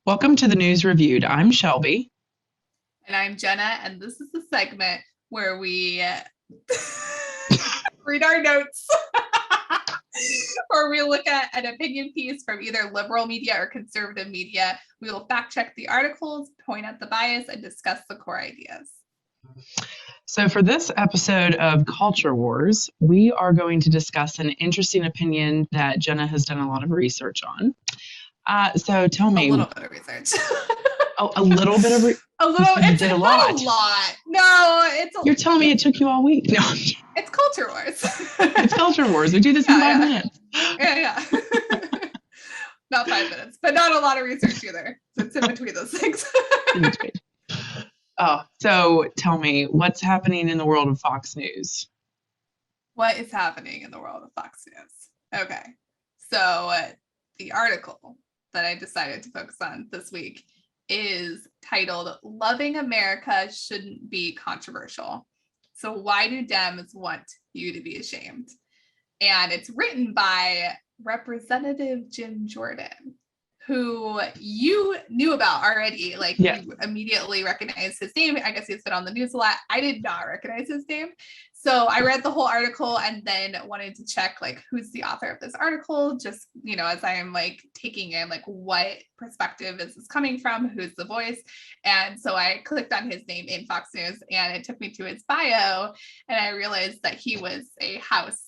Welcome to the News Reviewed. I'm Shelby. And I'm Jenna, and this is the segment where we read our notes or we look at an opinion piece from either liberal media or conservative media. We will fact check the articles, point out the bias, and discuss the core ideas. So, for this episode of Culture Wars, we are going to discuss an interesting opinion that Jenna has done a lot of research on. So, tell me. A little bit of research. A little bit of a little. You did a lot. Not a lot. No, it's. You're telling me it took you all week. No. It's Culture Wars. It's Culture Wars. We do this in 5 minutes. Yeah. Not 5 minutes, but not a lot of research either. So it's in between those things. In between. Oh, so tell me, what's happening in the world of Fox News? What is happening in the world of Fox News? Okay. So the article that I decided to focus on this week is titled "Loving America Shouldn't Be Controversial. So why do Dems want you to be ashamed?" And it's written by Representative Jim Jordan, who you knew about already. Like, you immediately recognized his name. I guess he's been on the news a lot. I did not recognize his name. So I read the whole article and then wanted to check, like, who's the author of this article, just, you know, as I am, like, taking in, like, what perspective is this coming from? Who's the voice? And so I clicked on his name in Fox News and it took me to his bio. And I realized that he was a House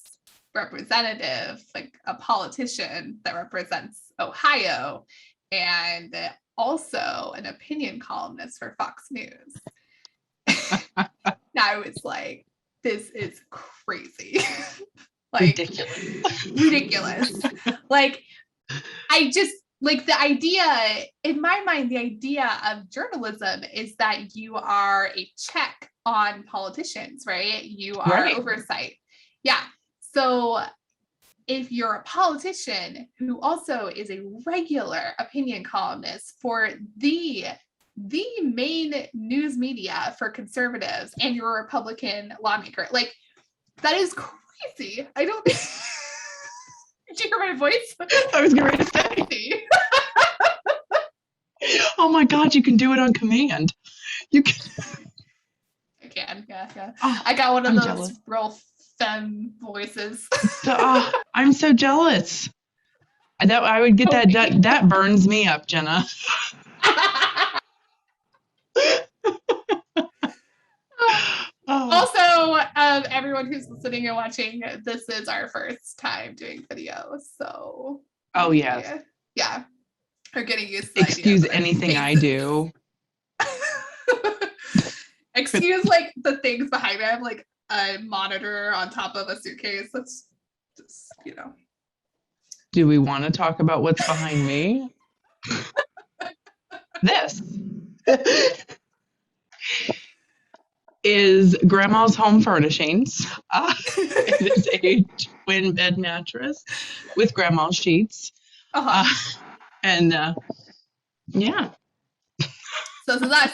representative, like a politician that represents Ohio, and also an opinion columnist for Fox News. Now I was like, this is crazy. Like, ridiculous. Like, I just, like, the idea, in my mind, the idea of journalism is that you are a check on politicians, right? You are oversight. Yeah. So if you're a politician who also is a regular opinion columnist for the main news media for conservatives, and you're a Republican lawmaker, like, that is crazy. I don't. Did you hear my voice? I was getting ready to say. Oh my God, you can do it on command. You can. I can, yeah. Oh, I got one of those jealous. Real femme voices. I'm so jealous. I would get that burns me up, Jenna. Also, everyone who's listening and watching, this is our first time doing video, so yes. Yeah, we're getting used to excuse anything I do. Excuse, like, the things behind me. I have, like, a monitor on top of a suitcase. That's just, you know. Do we want to talk about what's behind me? This is Grandma's Home Furnishings. It is a twin bed mattress with Grandma's sheets. And yeah. So this is us.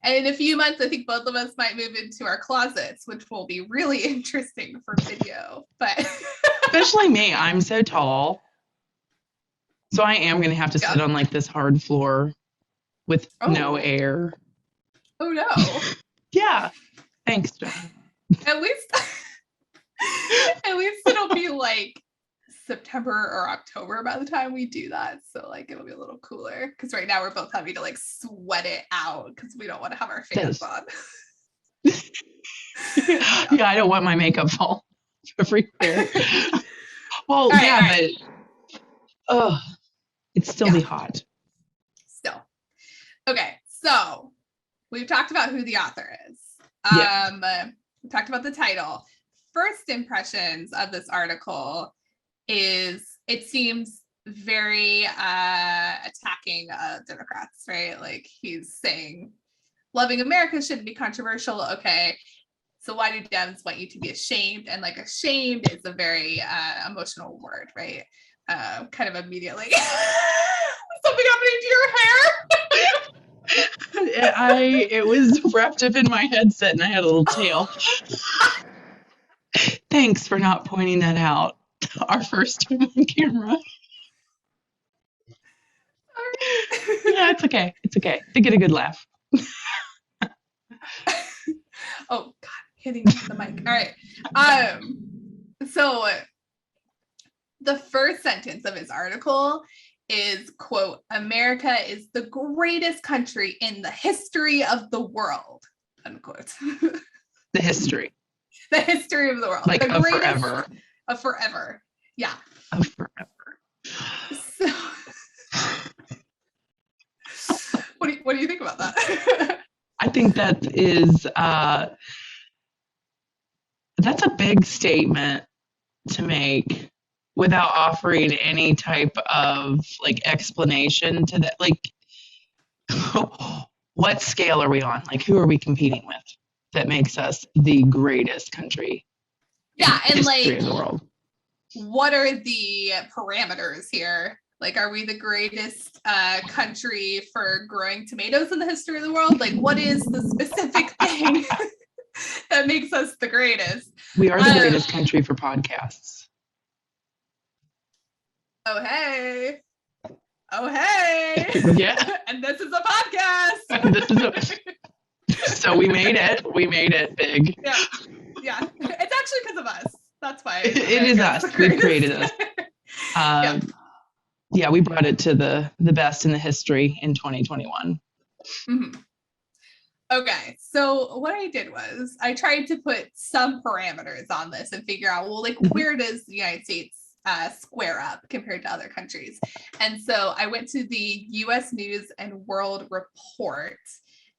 And in a few months, I think both of us might move into our closets, which will be really interesting for video. But especially me, I'm so tall. So I am going to have to sit on, like, this hard floor with no air. Oh, no. Yeah. Thanks, John. At least it'll be, like, September or October by the time we do that, so, like, it'll be a little cooler, because right now we're both having to, like, sweat it out because we don't want to have our fans on. Yeah, I don't want my makeup fall everywhere. Well, but it'd still be hot. Still. Okay, so we've talked about who the author is. We talked about the title. First impressions of this article is, it seems very attacking Democrats, right? Like, he's saying loving America shouldn't be controversial. Okay, so why do Dems want you to be ashamed? And, like, ashamed is a very emotional word, right? Kind of immediately. Something happening to your hair? It was wrapped up in my headset and I had a little tail. Thanks for not pointing that out. Our first time on camera. Yeah, it's okay. It's okay. To get a good laugh. Oh God, hitting the mic. All right. So the first sentence of his article is, quote, "America is the greatest country in the history of the world," unquote. The history. The history of the world. Like the of greatest forever. Of forever. Yeah. Of forever. So, what do you think about that? I think that is that's a big statement to make without offering any type of like explanation to that. Like, what scale are we on? Like, who are we competing with that makes us the greatest country Yeah, in and history like, of the world? what are the parameters here? Like, are we the greatest country for growing tomatoes in the history of the world? Like, what is the specific thing that makes us the greatest? We are the greatest country for podcasts. Oh, hey. Oh, hey. Yeah. And this is a podcast. So we made it. We made it big. Yeah. Yeah. It's actually because of us. That's why. It is us. We created us. Yeah, we brought it to the best in the history in 2021. Mm-hmm. Okay, so what I did was I tried to put some parameters on this and figure out, well, like, where does the United States square up compared to other countries? And so I went to the U.S. News and World Report,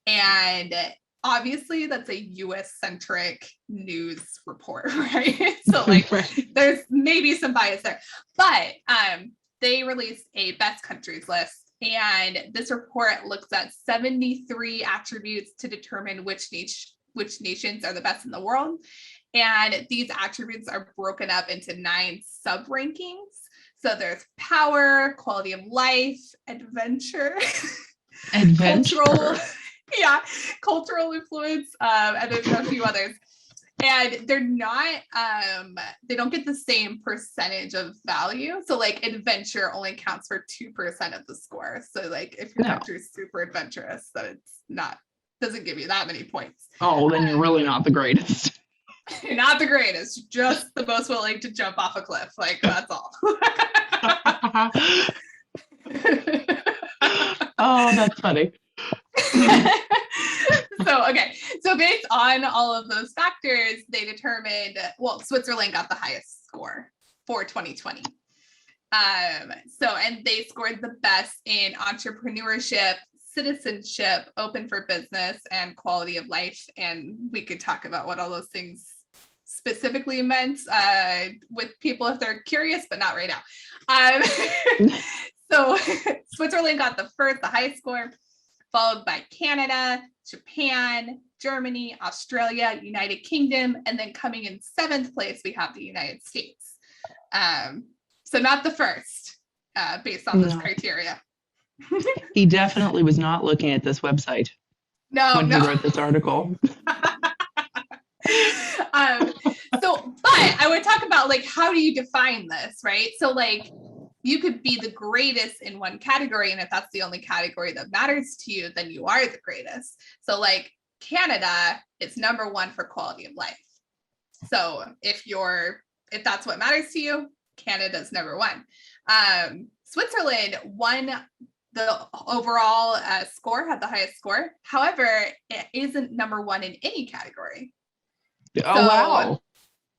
and obviously that's a U.S. centric news report, right? So like, there's maybe some bias there, but they released a best countries list. And this report looks at 73 attributes to determine which nations are the best in the world. And these attributes are broken up into 9 sub-rankings. So there's power, quality of life, adventure, cultural influence, and there's a few others. And they're not, they don't get the same percentage of value. So like, adventure only counts for 2% of the score. So like, if your country is super adventurous, then doesn't give you that many points. Oh, then you're really not the greatest. You're not the greatest, just the most willing to jump off a cliff. Like, that's all. Oh, that's funny. So based on all of those factors, they determined, well, Switzerland got the highest score for 2020. And they scored the best in entrepreneurship, citizenship, open for business, and quality of life. And we could talk about what all those things specifically meant with people if they're curious, but not right now. So Switzerland got the highest score, followed by Canada, Japan, Germany, Australia, United Kingdom, and then coming in 7th place, we have the United States. So not the first, based on this criteria. He definitely was not looking at this website when he wrote this article. But I would talk about, like, how do you define this, right? So like, you could be the greatest in one category, and if that's the only category that matters to you, then you are the greatest. So like, Canada is number 1 for quality of life. So if that's what matters to you, Canada's number 1. Switzerland won the overall score, had the highest score. However, it isn't number 1 in any category. Oh, wow.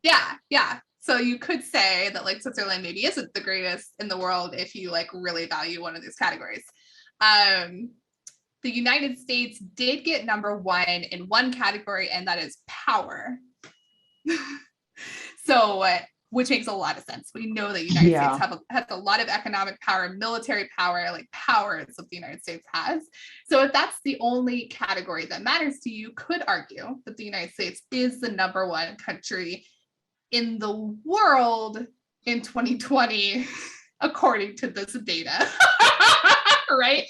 Yeah. So you could say that like Switzerland maybe isn't the greatest in the world if you like really value one of these categories. The United States did get number 1 in one category, and that is power. So, which makes a lot of sense. We know that the United States has a lot of economic power, military power, like power is what the United States has. So if that's the only category that matters to you, you could argue that the United States is the number 1 country in the world in 2020, according to this data, right?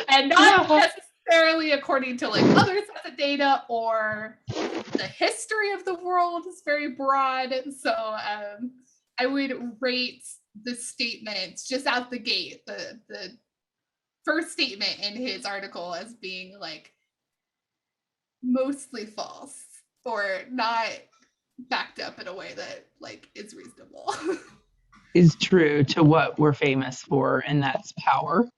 And not necessarily according to like other sets of data, or the history of the world is very broad. So I would rate the statement just out the gate, the first statement in his article as being like mostly false or not backed up in a way that like is reasonable. Is true to what we're famous for, and that's power.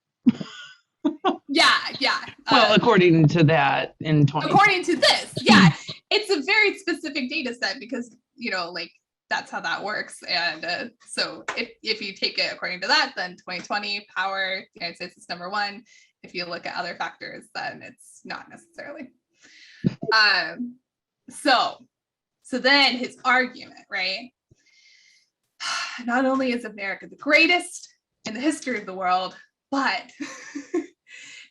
Yeah. Well, according to that in 2020. According to this, yeah, it's a very specific data set because, you know, like that's how that works. And so if you take it according to that, then 2020 power, the United States is number one. If you look at other factors, then it's not necessarily. So then his argument, right? Not only is America the greatest in the history of the world, but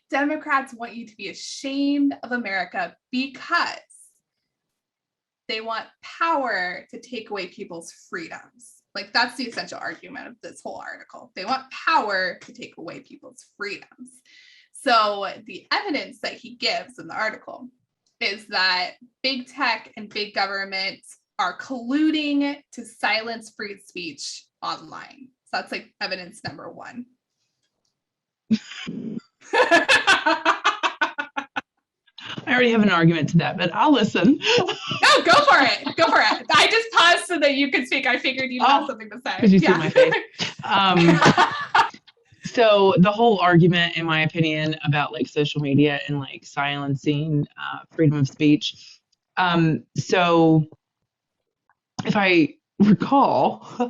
Democrats want you to be ashamed of America because they want power to take away people's freedoms. Like that's the essential argument of this whole article. They want power to take away people's freedoms. So the evidence that he gives in the article is that big tech and big government are colluding to silence free speech online. So that's like evidence number one. I already have an argument to that, but I'll listen. No, go for it. I just paused so that you could speak. I figured you'd have something to say. Because you see my face. So the whole argument, in my opinion, about like social media and like silencing freedom of speech. So if I recall,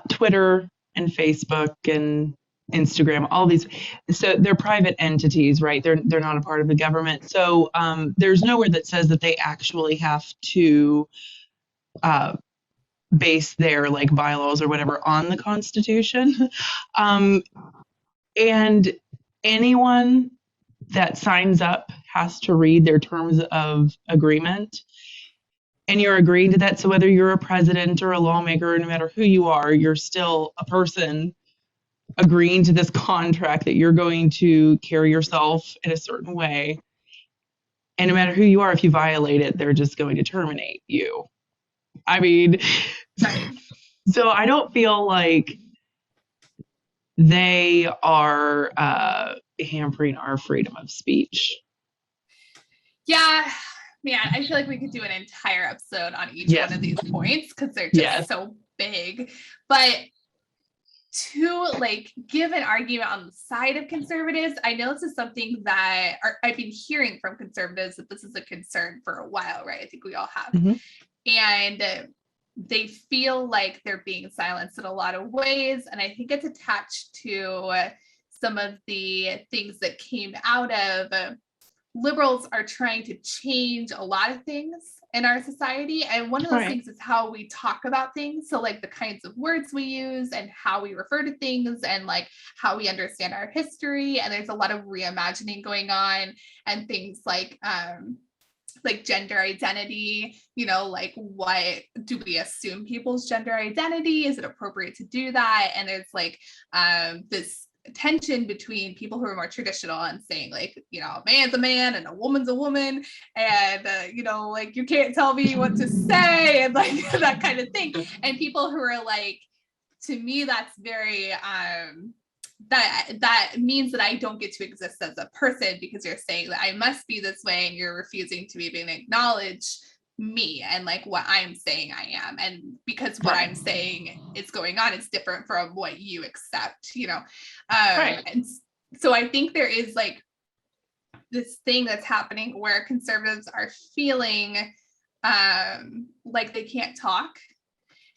Twitter and Facebook and Instagram, all these, so they're private entities, right? They're not a part of the government. So there's nowhere that says that they actually have to base their like bylaws or whatever on the Constitution. And anyone that signs up has to read their terms of agreement. And you're agreeing to that. So whether you're a president or a lawmaker, no matter who you are, you're still a person agreeing to this contract that you're going to carry yourself in a certain way. And no matter who you are, if you violate it, they're just going to terminate you. I mean, so I don't feel like they are hampering our freedom of speech. Yeah, man, I feel like we could do an entire episode on each one of these points because they're just so big. But to like give an argument on the side of conservatives, I know this is something that I've been hearing from conservatives that this is a concern for a while, right? I think we all have. Mm-hmm. And they feel like they're being silenced in a lot of ways. And I think it's attached to some of the things that came out of liberals are trying to change a lot of things in our society. And one of those things is how we talk about things. So like the kinds of words we use and how we refer to things and like how we understand our history. And there's a lot of reimagining going on and things like gender identity, you know, like what do we assume people's gender identity? Is it appropriate to do that? And there's like this tension between people who are more traditional and saying like, you know, a man's a man and a woman's a woman. And, you know, like you can't tell me what to say and like that kind of thing. And people who are like, to me, that's very, that means that I don't get to exist as a person because you're saying that I must be this way and you're refusing to even acknowledge me and like what I'm saying I am. And because what I'm saying is going on, it's different from what you accept, you know? And so I think there is like this thing that's happening where conservatives are feeling like they can't talk.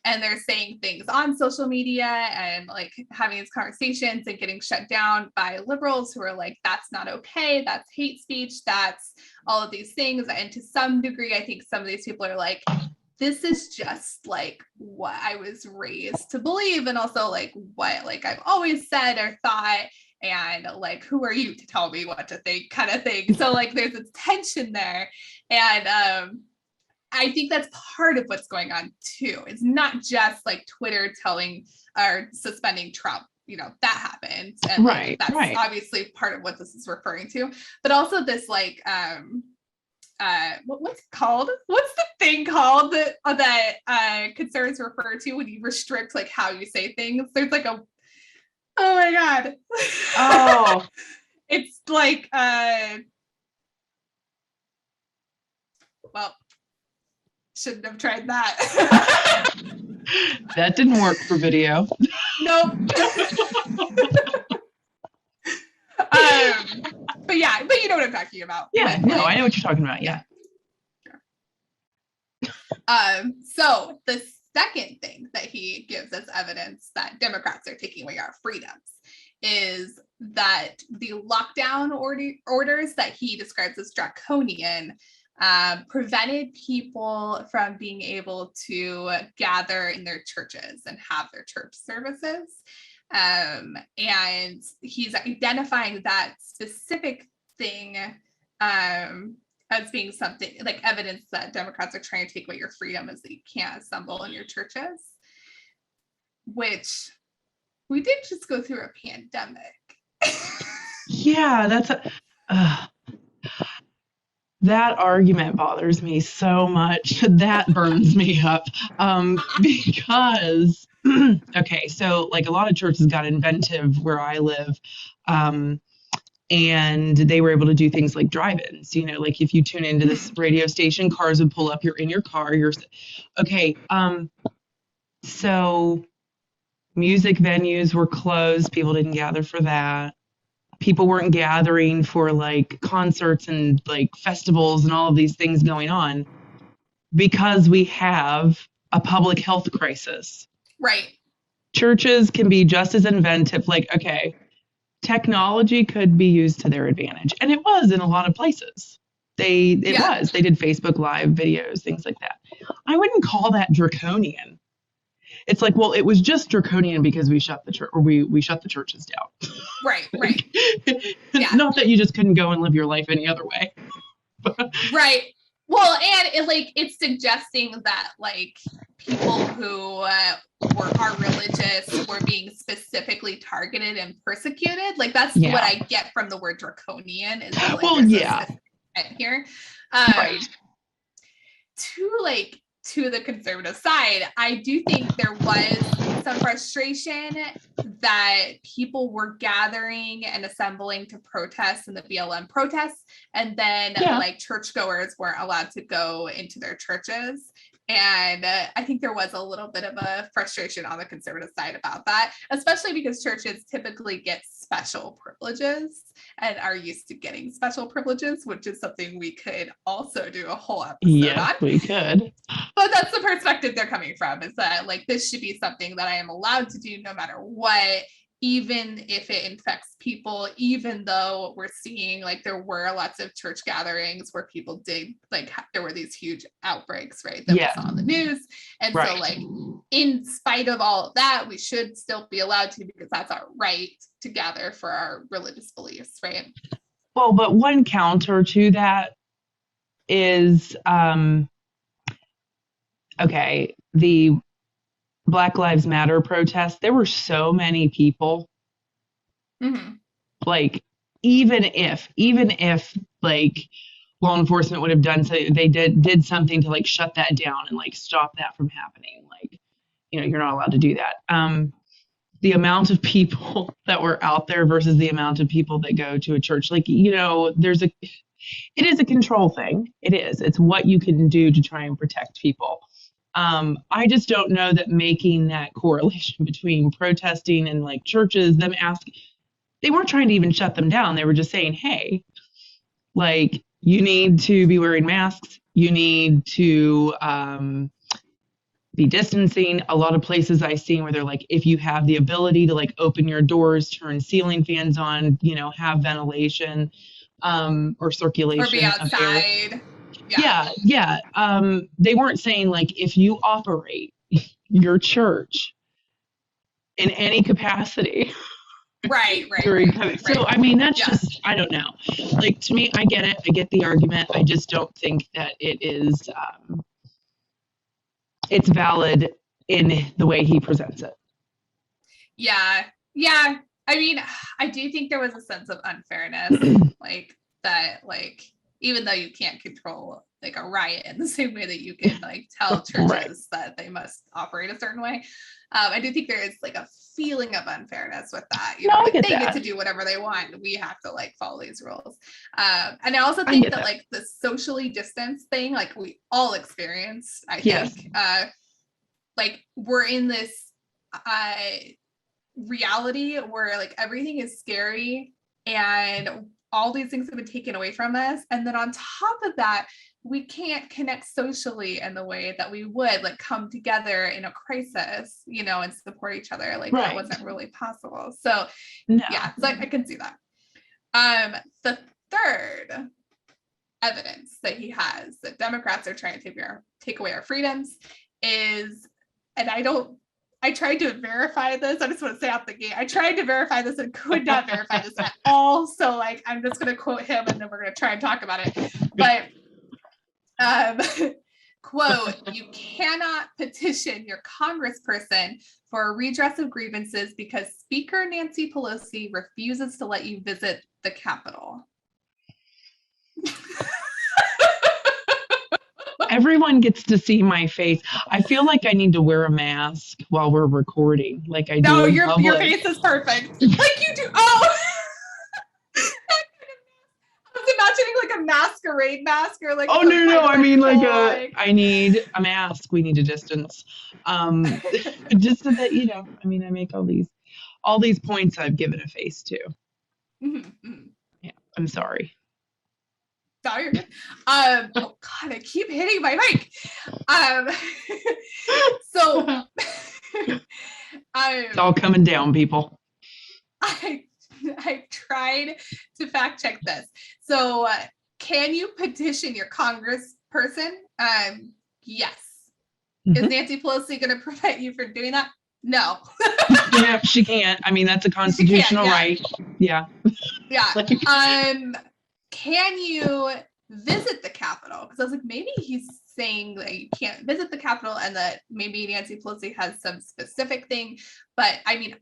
And they're saying things on social media and like having these conversations and getting shut down by liberals who are like, that's not okay. That's hate speech. That's all of these things. And to some degree, I think some of these people are like, this is just like what I was raised to believe. And also like what like I've always said or thought. And like, who are you to tell me what to think kind of thing. So like there's this tension there. And I think that's part of what's going on too. It's not just like Twitter telling or suspending Trump, you know, that happened. And like, that's obviously part of what this is referring to, but also this like, what's it called? What's the thing called that conservatives refer to when you restrict like how you say things? There's like oh my God. It's like, well, shouldn't have tried that. That didn't work for video. Nope. But yeah, but you know what I'm talking about. Yeah, with, no, like, I know what you're talking about. Yeah. So the second thing that he gives as evidence that Democrats are taking away our freedoms is that the lockdown orders that he describes as draconian prevented people from being able to gather in their churches and have their church services. And he's identifying that specific thing as being something like evidence that Democrats are trying to take away your freedom is that you can't assemble in your churches, which we did just go through a pandemic. Yeah, that argument bothers me so much. That burns me up because, okay, so like a lot of churches got inventive where I live. And they were able to do things like drive-ins, like if you tune into this radio station, cars would pull up, you're in your car, okay. So music venues were closed. People didn't gather for that. People weren't gathering for like concerts and like festivals and all of these things going on because we have a public health crisis. Right. Churches can be just as inventive. Like, okay, technology could be used to their advantage. And it was in a lot of places. They did Facebook Live videos, things like that. I wouldn't call that draconian. It's like, well, it was just draconian because we shut the church, or we shut the churches down. Right. It's not that you just couldn't go and live your life any other way. Right. Well, and it's suggesting that like people who are religious were being specifically targeted and persecuted. Like that's what I get from the word draconian is that like here. Right. To the conservative side, I do think there was some frustration that people were gathering and assembling to protest in the BLM protests, and then like churchgoers weren't allowed to go into their churches. And I think there was a little bit of a frustration on the conservative side about that, especially because churches typically get special privileges and are used to getting special privileges, which is something we could also do a whole episode on. We could. But that's the perspective they're coming from, is that like this should be something that I am allowed to do no matter what, even if it infects people, even though we're seeing like there were lots of church gatherings where people did like there were these huge outbreaks, right? That we saw on the news. And so like in spite of all of that, we should still be allowed to, because that's our right to gather for our religious beliefs, right? Well, but one counter to that is okay, the Black Lives Matter protests, there were so many people. Mm-hmm. Like, even if like law enforcement would have done so, they did something to like shut that down and like stop that from happening. Like, you're not allowed to do that. The amount of people that were out there versus the amount of people that go to a church, like, it is a control thing. It is. It's what you can do to try and protect people. I just don't know that making that correlation between protesting and like churches, they weren't trying to even shut them down. They were just saying, hey, like, you need to be wearing masks. You need to be distancing. A lot of places I've seen where they're like, if you have the ability to like open your doors, turn ceiling fans on, have ventilation or circulation. Or be outside. Yeah. They weren't saying like, if you operate your church in any capacity. Right. So, I mean, that's just, I don't know. Like, to me, I get it. I get the argument. I just don't think that it is, it's valid in the way he presents it. Yeah. I mean, I do think there was a sense of unfairness, like that, like even though you can't control like a riot in the same way that you can like tell churches that they must operate a certain way. I do think there is like a feeling of unfairness with that. You know, like they get to do whatever they want. We have to like follow these rules. And I also think that like the socially distanced thing, like we all experience, I think, like we're in this reality where like everything is scary and all these things have been taken away from us. And then on top of that, we can't connect socially in the way that we would like come together in a crisis, you know, and support each other. Like that wasn't really possible. So yeah, so I can see that. The third evidence that he has that Democrats are trying to take away our freedoms is, and I tried to verify this. I just want to say out the gate, I tried to verify this and could not verify this at all. So like, I'm just going to quote him and then we're going to try and talk about it. But quote, you cannot petition your congressperson for a redress of grievances because Speaker Nancy Pelosi refuses to let you visit the Capitol. Everyone gets to see my face. I feel like I need to wear a mask while we're recording, like I do. No, your face is perfect. Like you do. Oh, I was imagining like a masquerade mask or like. Oh no! I mean like I need a mask. We need a distance, just so that you know. I mean, I make all these points I've given a face to. Mm-hmm. Yeah, I'm sorry. No, you're good. Oh God, I keep hitting my mic. So it's all coming down, people. I tried to fact check this. So can you petition your congressperson? Yes. Mm-hmm. Is Nancy Pelosi going to prevent you from doing that? No. Yeah, she can't. I mean, that's a constitutional right. Yeah. Yeah. Can you visit the Capitol? Because I was like, maybe he's saying that you can't visit the Capitol and that maybe Nancy Pelosi has some specific thing. But I mean,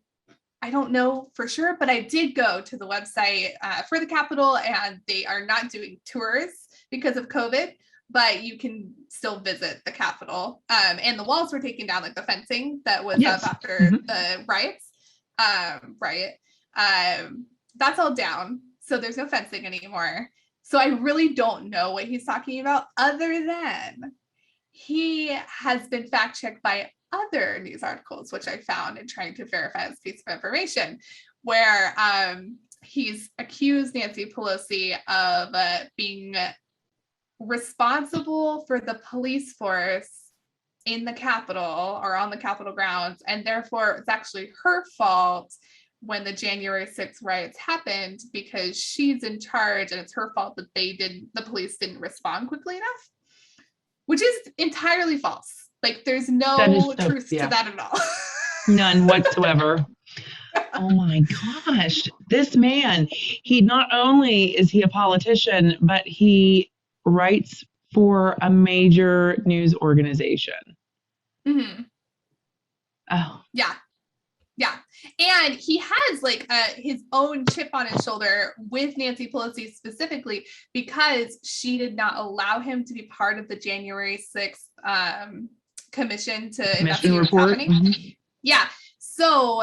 I don't know for sure, but I did go to the website for the Capitol and they are not doing tours because of COVID, but you can still visit the Capitol. And the walls were taken down, like the fencing that was up after the riots. That's all down. So there's no fencing anymore. So I really don't know what he's talking about other than he has been fact-checked by other news articles, which I found in trying to verify this piece of information, where he's accused Nancy Pelosi of being responsible for the police force in the Capitol or on the Capitol grounds, and therefore it's actually her fault when the January 6th riots happened because she's in charge and it's her fault that the police didn't respond quickly enough, which is entirely false. Like there's no truth to that at all. None whatsoever. Oh my gosh. This man, he not only is he a politician, but he writes for a major news organization. Mm-hmm. Oh. Yeah. Yeah. And he has like his own chip on his shoulder with Nancy Pelosi specifically because she did not allow him to be part of the January 6th commission to investigate what's happening. Mm-hmm. Yeah. So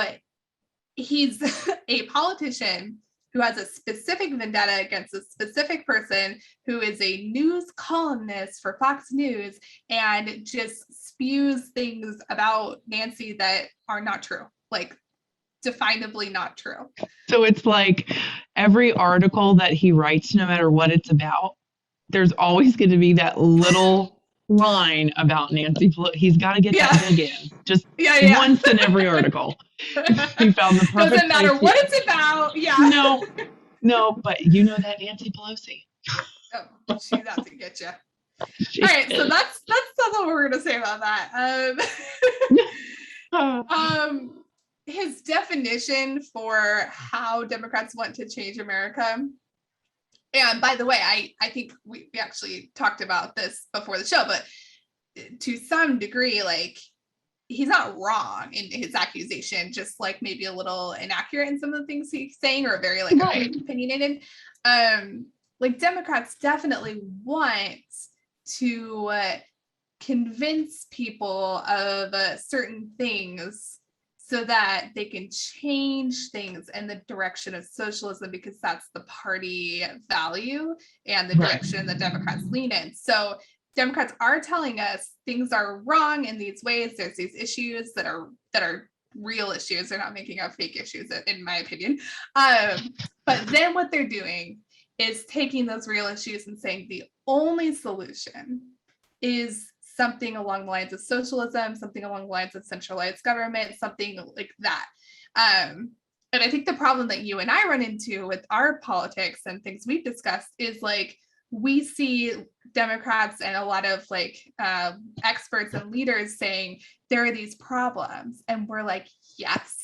he's a politician who has a specific vendetta against a specific person who is a news columnist for Fox News and just spews things about Nancy that are not true. Like definably not true. So it's like every article that he writes, no matter what it's about, there's always going to be that little line about Nancy Pelosi. He's got to get that big in, just once in every article. He found the perfect. Doesn't matter what it's about. Yeah. No, but you know that Nancy Pelosi. Oh, she's out to get you. All right, so that's what we're gonna say about that. His definition for how Democrats want to change America. And by the way, I think we actually talked about this before the show, but to some degree, like he's not wrong in his accusation, just like maybe a little inaccurate in some of the things he's saying or very like opinionated. like Democrats definitely want to convince people of certain things so that they can change things in the direction of socialism, because that's the party value and the direction that Democrats lean in. So Democrats are telling us things are wrong in these ways. There's these issues that are real issues. They're not making up fake issues, in my opinion. But then what they're doing is taking those real issues and saying the only solution is something along the lines of socialism, something along the lines of centralized government, something like that. And I think the problem that you and I run into with our politics and things we've discussed is like, we see Democrats and a lot of like experts and leaders saying there are these problems, and we're like, yes.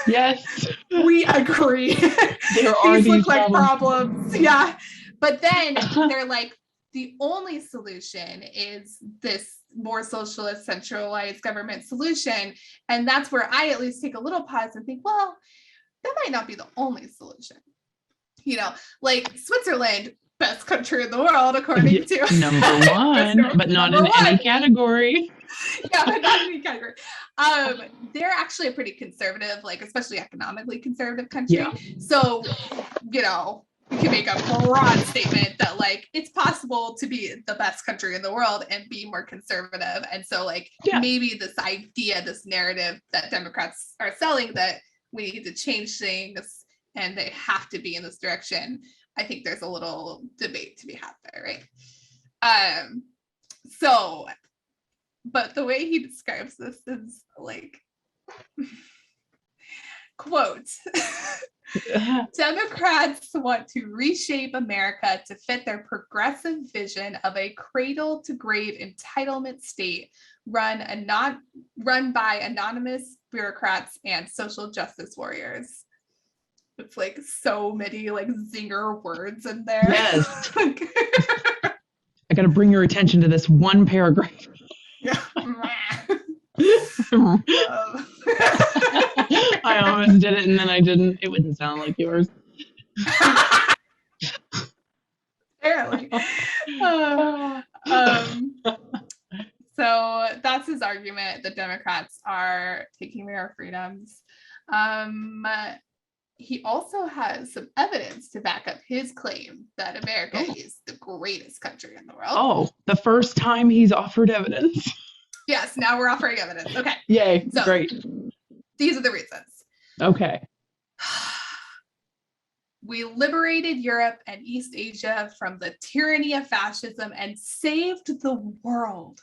Yes. We agree. There are these look like problems. Yeah. But then they're like, the only solution is this more socialist, centralized government solution. And that's where I at least take a little pause and think, well, that might not be the only solution. You know, like Switzerland, best country in the world, according to number one, but not in any category. Yeah, but not in any category. They're actually a pretty conservative, like especially economically conservative country. Yeah. So, you know, we can make a broad statement that like it's possible to be the best country in the world and be more conservative. And so like maybe this idea, this narrative that Democrats are selling, that we need to change things and they have to be in this direction, I think there's a little debate to be had there, right? So, but the way he describes this is like, quote, Democrats want to reshape America to fit their progressive vision of a cradle to grave entitlement state run by anonymous bureaucrats and social justice warriors. It's like so many like zinger words in there. Yes. I got to bring your attention to this one paragraph. I almost did it and then I didn't. It wouldn't sound like yours. Apparently. So that's his argument. The Democrats are taking away our freedoms. He also has some evidence to back up his claim that America is the greatest country in the world. Oh, the first time he's offered evidence. Yes, now we're offering evidence. Okay. Yay, so, great. These are the reasons. Okay. We liberated Europe and East Asia from the tyranny of fascism and saved the world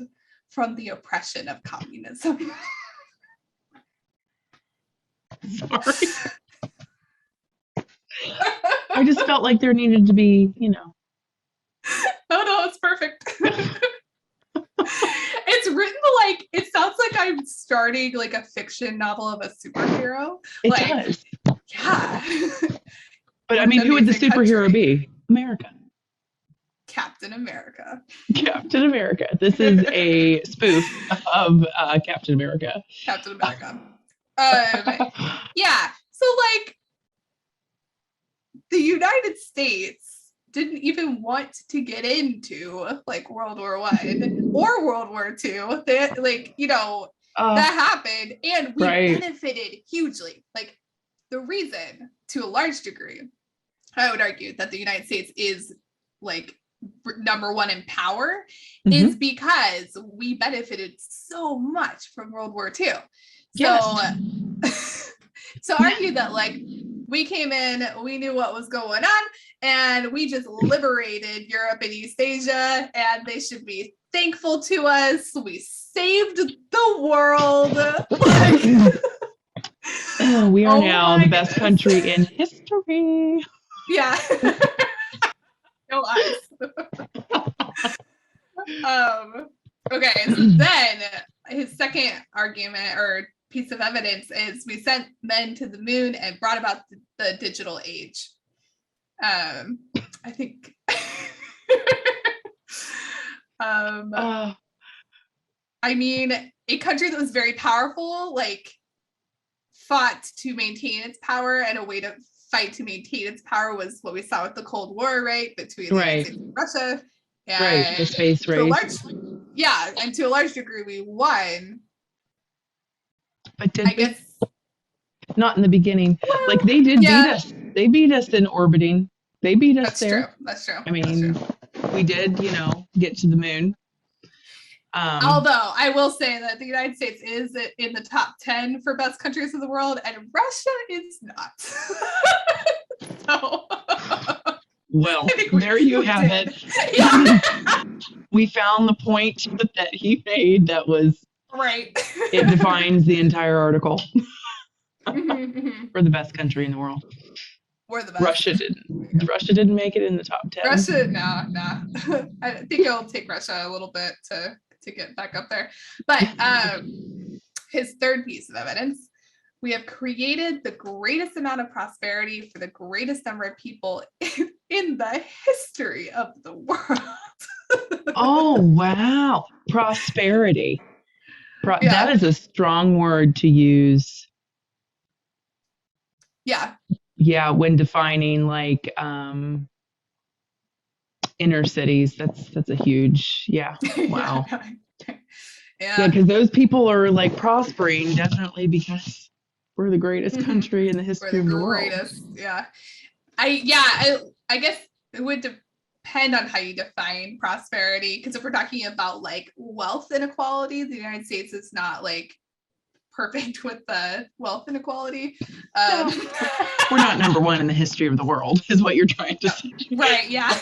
from the oppression of communism. Sorry. I just felt like there needed to be, you know. Oh no, it's perfect. It's written like, it sounds like I'm starting like a fiction novel of a superhero. It like, does. Yeah. But I mean, who would the superhero be? America. Captain America. Captain America. This is a spoof of Captain America. Captain America. Yeah. So like, the United States didn't even want to get into like World War I or World War II. They, like, you know, that happened and we benefited hugely. Like the reason, to a large degree, I would argue that the United States is like number one in power is because we benefited so much from World War II. Yes. So argue that like we came in, we knew what was going on, and we just liberated Europe and East Asia, and they should be thankful to us. We saved the world. We are now the best country in history. Yeah. No eyes. Okay, so then his second argument or piece of evidence is we sent men to the moon and brought about the digital age. I think I mean, a country that was very powerful like fought to maintain its power and a way to fight to maintain its power was what we saw with the Cold War, right, between the United States and Russia. And the space race. And to a large degree, we won. But did we? Not in the beginning. Well, like they did beat us. They beat us in orbiting. They beat us there. That's true. I mean, we did, get to the moon. Although I will say that the United States is in the top 10 for best countries in the world, and Russia is not. So, well, there you have it. Yeah. We found the point that he made that was right. It defines the entire article. We're the best country in the world. We're the best. Russia didn't make it in the top 10. Russia, no. I think it'll take Russia a little bit to get back up there. But his third piece of evidence: we have created the greatest amount of prosperity for the greatest number of people in the history of the world. Oh, wow. Prosperity. That is a strong word to use. Yeah, when defining like inner cities, that's a huge, wow. Yeah, because those people are like prospering definitely because we're the greatest country in the history of the world. Yeah. I guess it would depend on how you define prosperity, because if we're talking about like wealth inequality, the United States is not like perfect with the wealth inequality. We're not number one in the history of the world, is what you're trying to say. Right, yeah.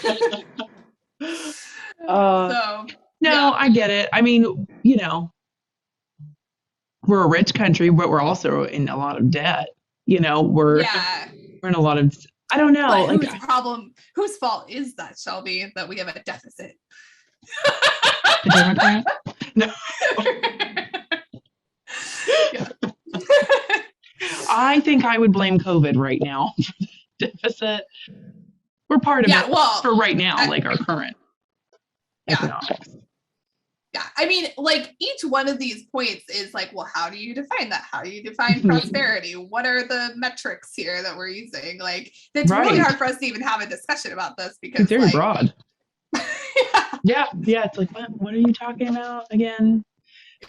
I get it. I mean, we're a rich country, but we're also in a lot of debt. We're in a lot of, I don't know. But whose fault is that, Shelby, that we have a deficit? The Democrat? No. I think I would blame COVID right now for the deficit. We're part of it for right now, like our current economics. Yeah, I mean, like each one of these points is like, well, how do you define that? How do you define prosperity? What are the metrics here that we're using? Like, it's really hard for us to even have a discussion about this because it's very broad. Yeah, it's like, what are you talking about again?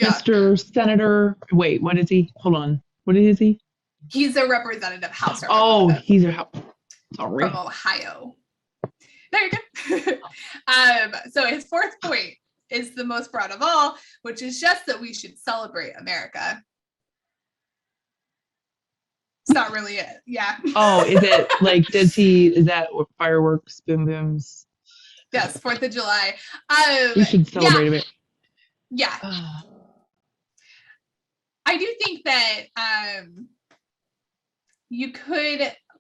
Mr. Senator, wait, what is he? Hold on. What is he? He's a representative, House representative. Oh, he's a House. Sorry. From Ohio. There you go. So his fourth point is the most broad of all, which is just that we should celebrate America. It's not really it. Yeah. Oh, is it like, is that fireworks, boom booms? Yes, 4th of July. We should celebrate America. Yeah. I do think that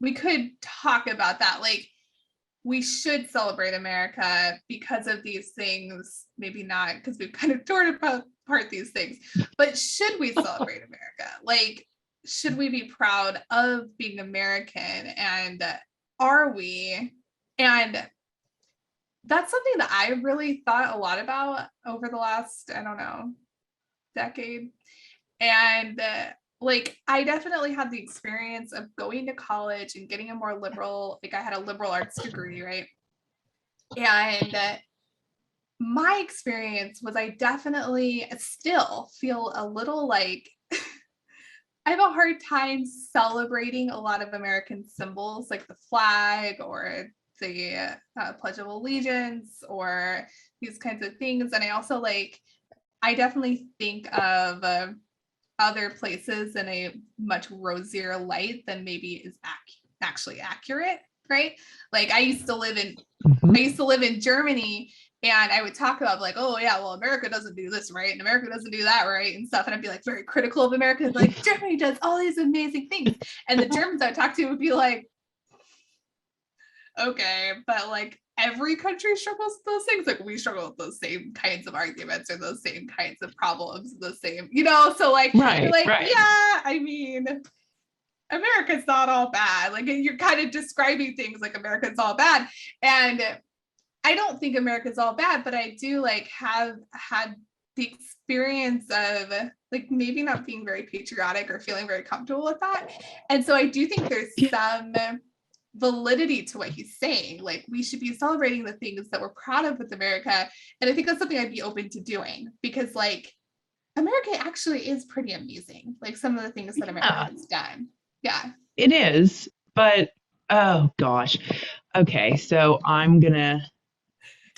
we could talk about that. Like, we should celebrate America because of these things. Maybe not because we've kind of torn apart these things, but should we celebrate America? Like, should we be proud of being American? And are we? And that's something that I really thought a lot about over the last, decade. And like, I definitely had the experience of going to college and getting a more liberal, like I had a liberal arts degree, right? And my experience was I definitely still feel a little like I have a hard time celebrating a lot of American symbols like the flag or the Pledge of Allegiance or these kinds of things. And I also I definitely think of other places in a much rosier light than maybe is actually accurate, right? Like I used to live in Germany, and I would talk about like, oh yeah, well, America doesn't do this right, and America doesn't do that right, and stuff. And I'd be like very critical of America, like Germany does all these amazing things. And the Germans I would talk to would be like, okay, but like every country struggles with those things. Like we struggle with those same kinds of arguments or those same kinds of problems, the same, so like, right. Yeah, I mean, America's not all bad. Like you're kind of describing things like America's all bad. And I don't think America's all bad, but I do have had the experience of maybe not being very patriotic or feeling very comfortable with that. And so I do think there's some validity to what he's saying. Like, we should be celebrating the things that we're proud of with America. And I think that's something I'd be open to doing, because like America actually is pretty amazing. Like some of the things that America has done. Yeah. It is, but oh gosh. Okay, so I'm gonna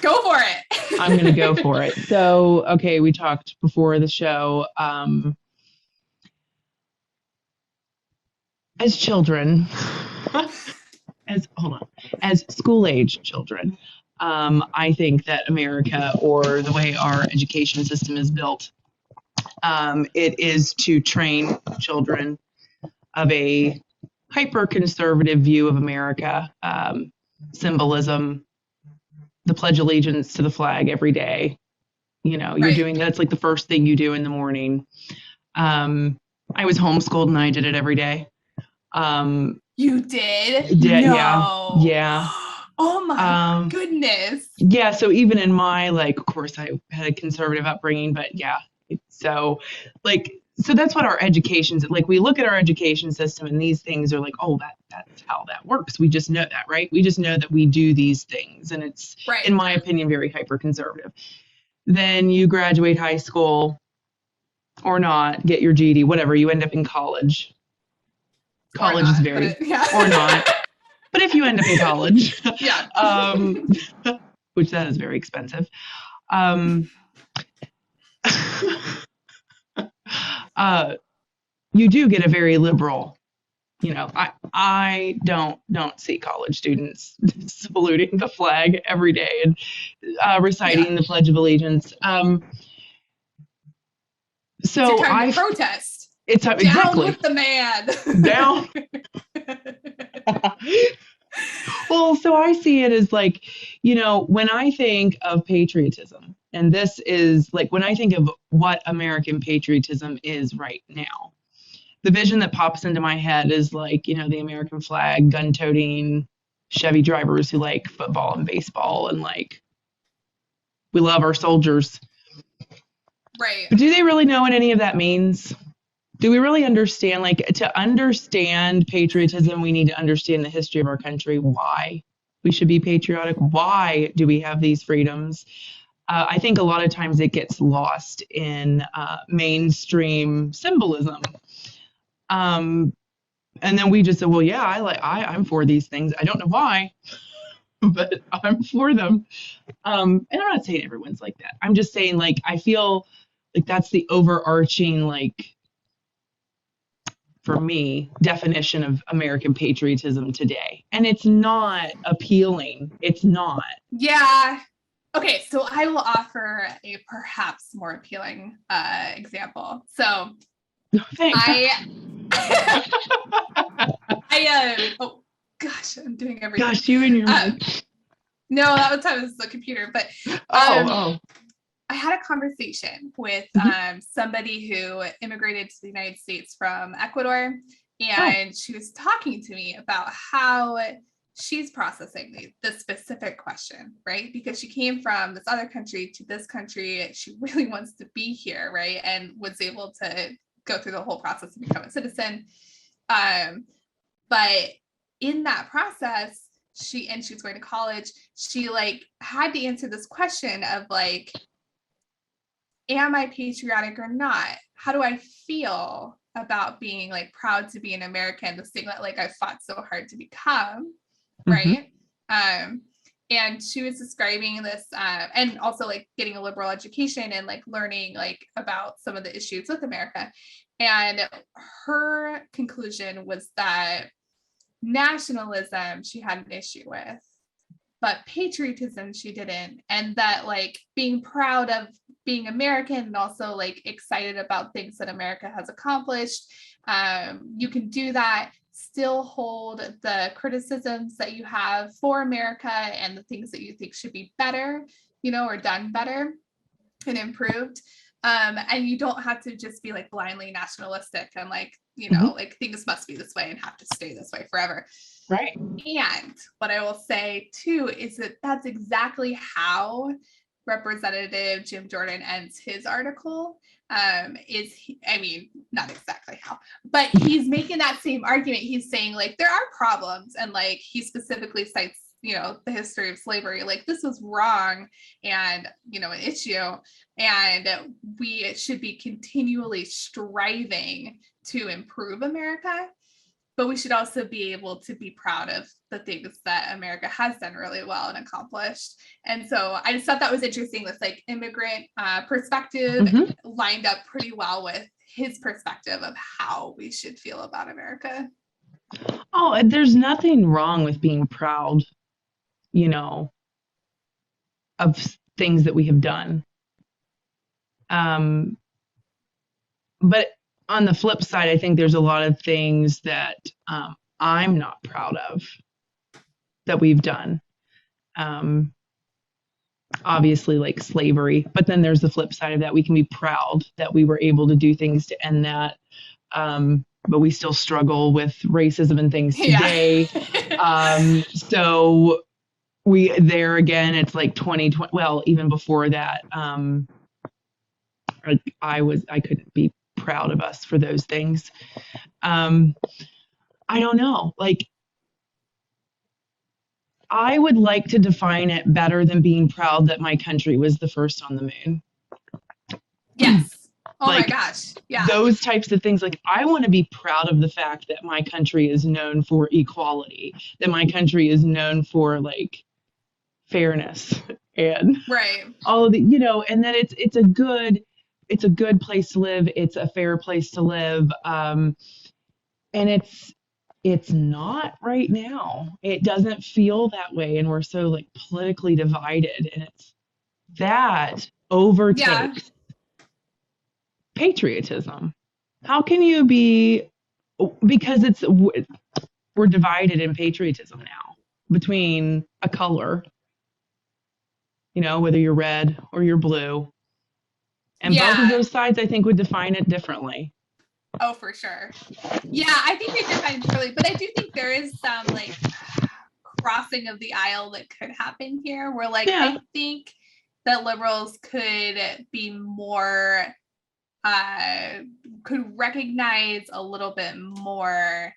go for it. I'm gonna go for it. So, okay, we talked before the show. As children, as school-age children, I think that America, or the way our education system is built, it is to train children of a hyper-conservative view of America, symbolism, the Pledge of Allegiance to the flag every day. You know, you're doing that's like the first thing you do in the morning. I was homeschooled and I did it every day. You did? No. Yeah. Oh my goodness. Yeah. So even in my, like, of course I had a conservative upbringing, but yeah. So that's what our education's like. We look at our education system and these things are like, oh, that's how that works. We just know that, right? We just know that we do these things. And it's, in my opinion, very hyper conservative. Then you graduate high school or not, get your GED, whatever, you end up in college. College is very, or not. But if you end up in college, which that is very expensive, you do get a very liberal, you know, I don't see college students saluting the flag every day and reciting the Pledge of Allegiance. So it's your time to protest. It's down exactly with the man. Down. Well, so I see it as like, you know, when I think of patriotism, and this is like when I think of what American patriotism is right now, the vision that pops into my head is like, you know, the American flag, gun-toting Chevy drivers who like football and baseball, and like, we love our soldiers. Right. But do they really know what any of that means? Do we really understand? Like, to understand patriotism, we need to understand the history of our country, why we should be patriotic, why do we have these freedoms. I think a lot of times it gets lost in mainstream symbolism. And then we just say, well, yeah, I'm for these things. I don't know why, but I'm for them. And I'm not saying everyone's like that. I'm just saying, like, I feel like that's the overarching, like, for me, definition of American patriotism today. And it's not appealing. It's not. Yeah. Okay, so I will offer a perhaps more appealing example. So thanks. Oh gosh, I'm doing everything. Gosh, you and your no, that was the computer, but I had a conversation with somebody who immigrated to the United States from Ecuador, and she was talking to me about how she's processing the specific question, right? Because she came from this other country to this country. She really wants to be here, right? And was able to go through the whole process and become a citizen. But in that process, she was going to college. She like had to answer this question of like, am I patriotic or not? How do I feel about being like proud to be an American, this thing that like I fought so hard to become, right? And she was describing this, and also like getting a liberal education and like learning like about some of the issues with America. And her conclusion was that nationalism she had an issue with, but patriotism she didn't. And that like being proud of being American and also like excited about things that America has accomplished, you can do that, still hold the criticisms that you have for America and the things that you think should be better, you know, or done better and improved. And you don't have to just be like blindly nationalistic and like, you know, like things must be this way and have to stay this way forever. Right. And what I will say too is that that's exactly how Representative Jim Jordan ends his article, I mean, not exactly how, but he's making that same argument. He's saying like there are problems, and like he specifically cites, the history of slavery, like this was wrong and, an issue, and we should be continually striving to improve America. But we should also be able to be proud of the things that America has done really well and accomplished. And so I just thought that was interesting. This like immigrant perspective lined up pretty well with his perspective of how we should feel about America. Oh, there's nothing wrong with being proud, of things that we have done. But on the flip side, I think there's a lot of things that I'm not proud of that we've done. Obviously, like slavery, but then there's the flip side of that. We can be proud that we were able to do things to end that. But we still struggle with racism and things today. So there again, it's like 2020. Well, even before that, I couldn't be proud of us for those things. I don't know. Like, I would like to define it better than being proud that my country was the first on the moon. Yes. Oh like, my gosh. Yeah. Those types of things. Like, I want to be proud of the fact that my country is known for equality, that my country is known for like fairness and all of the, and that it's a good place to live. It's a fair place to live. And it's not right now. It doesn't feel that way. And we're so like politically divided, and it's that overtakes patriotism. How can you be, because we're divided in patriotism now between a color, whether you're red or you're blue. And both of those sides, I think, would define it differently. Oh, for sure. Yeah, I think they define it differently, but I do think there is some like crossing of the aisle that could happen here, where like I think that liberals could be more, could recognize a little bit more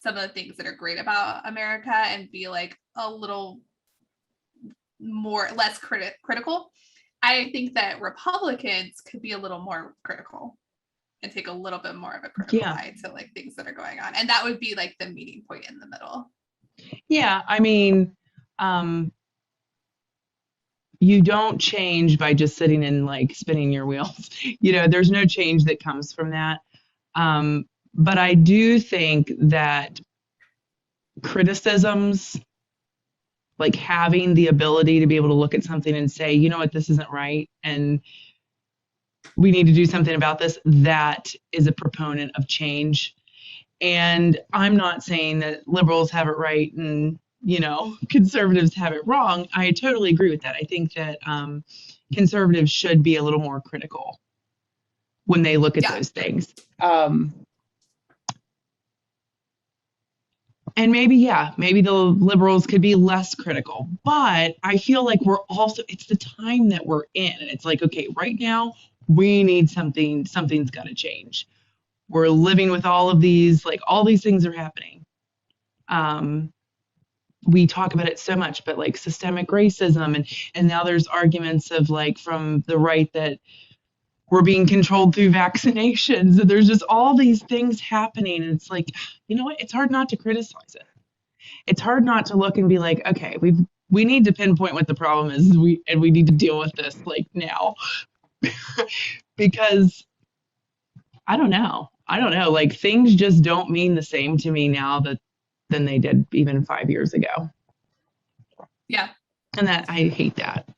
some of the things that are great about America and be like a little less critical. I think that Republicans could be a little more critical and take a little bit more of a critical eye to like things that are going on. And that would be like the meeting point in the middle. Yeah. I mean, you don't change by just sitting and like spinning your wheels. There's no change that comes from that. But I do think that criticisms, like having the ability to be able to look at something and say, you know what, this isn't right, and we need to do something about this, that is a proponent of change. And I'm not saying that liberals have it right and, conservatives have it wrong. I totally agree with that. I think that conservatives should be a little more critical when they look at those things. And maybe the liberals could be less critical, but I feel like it's the time that we're in. And it's like, okay, right now we need something's got to change. We're living with all of these, like all these things are happening. We talk about it so much, but like systemic racism and now there's arguments of like from the right that we're being controlled through vaccinations. And there's just all these things happening. And it's like, you know what? It's hard not to criticize it. It's hard not to look and be like, okay, we need to pinpoint what the problem is. We need to deal with this like now. Because I don't know. Like things just don't mean the same to me now than they did even 5 years ago. Yeah. And I hate that.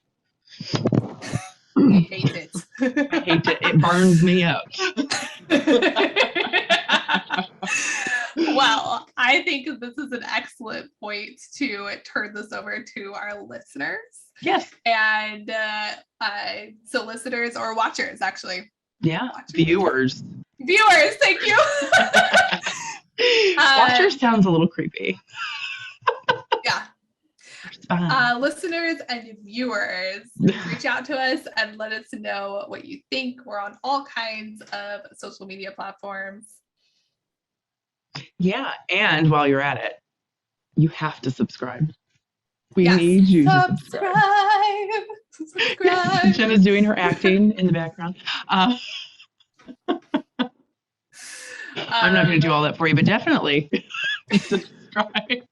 You hate it. I hate it. It burns me up. Well, I think this is an excellent point to turn this over to our listeners. Yes. And so listeners or watchers, actually. Yeah. Viewers. Viewers, thank you. Watchers sounds a little creepy. Yeah. It's fine. Listeners and viewers, reach out to us and let us know what you think. We're on all kinds of social media platforms. Yeah, and while you're at it, you have to subscribe. We Yes. need you to Subscribe. Yes, Jenna's doing her acting in the background. I'm not going to do all that for you, but definitely subscribe.